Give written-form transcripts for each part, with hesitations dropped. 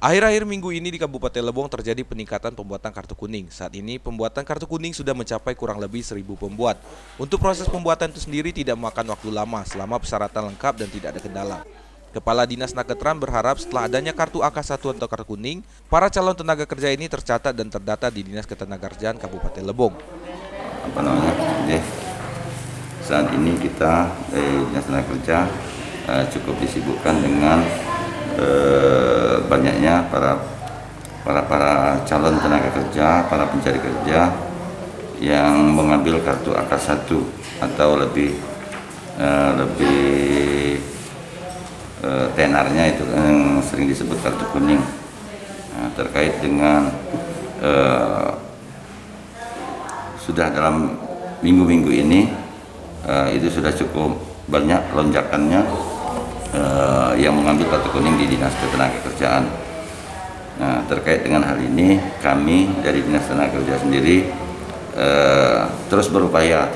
Akhir-akhir minggu ini di Kabupaten Lebong terjadi peningkatan pembuatan kartu kuning. Saat ini pembuatan kartu kuning sudah mencapai kurang lebih 1.000 pembuat. Untuk proses pembuatan itu sendiri tidak memakan waktu lama selama persyaratan lengkap dan tidak ada kendala. Kepala Dinas Naketran berharap setelah adanya kartu AK1 atau kartu kuning, para calon tenaga kerja ini tercatat dan terdata di Dinas Ketenagakerjaan Kabupaten Lebong. Saat ini kita Dinas Tenaga Kerja cukup disibukkan dengan banyaknya para calon tenaga kerja, para pencari kerja yang mengambil kartu AK1 atau lebih tenarnya itu yang sering disebut kartu kuning. Nah, terkait dengan sudah dalam minggu-minggu ini itu sudah cukup banyak lonjakannya yang mengambil kartu kuning di Dinas Ketenagakerjaan. Nah, terkait dengan hal ini kami dari Dinas Tenaga Kerja sendiri terus berupaya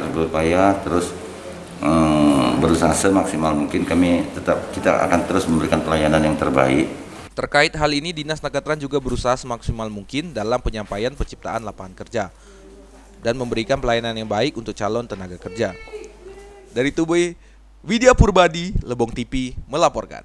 berusaha semaksimal mungkin. Kita akan terus memberikan pelayanan yang terbaik. Terkait hal ini, Dinas Naketran juga berusaha semaksimal mungkin dalam penyampaian penciptaan lapangan kerja dan memberikan pelayanan yang baik untuk calon tenaga kerja. Dari Tubui, Widya Purbadi, Lebong TV melaporkan.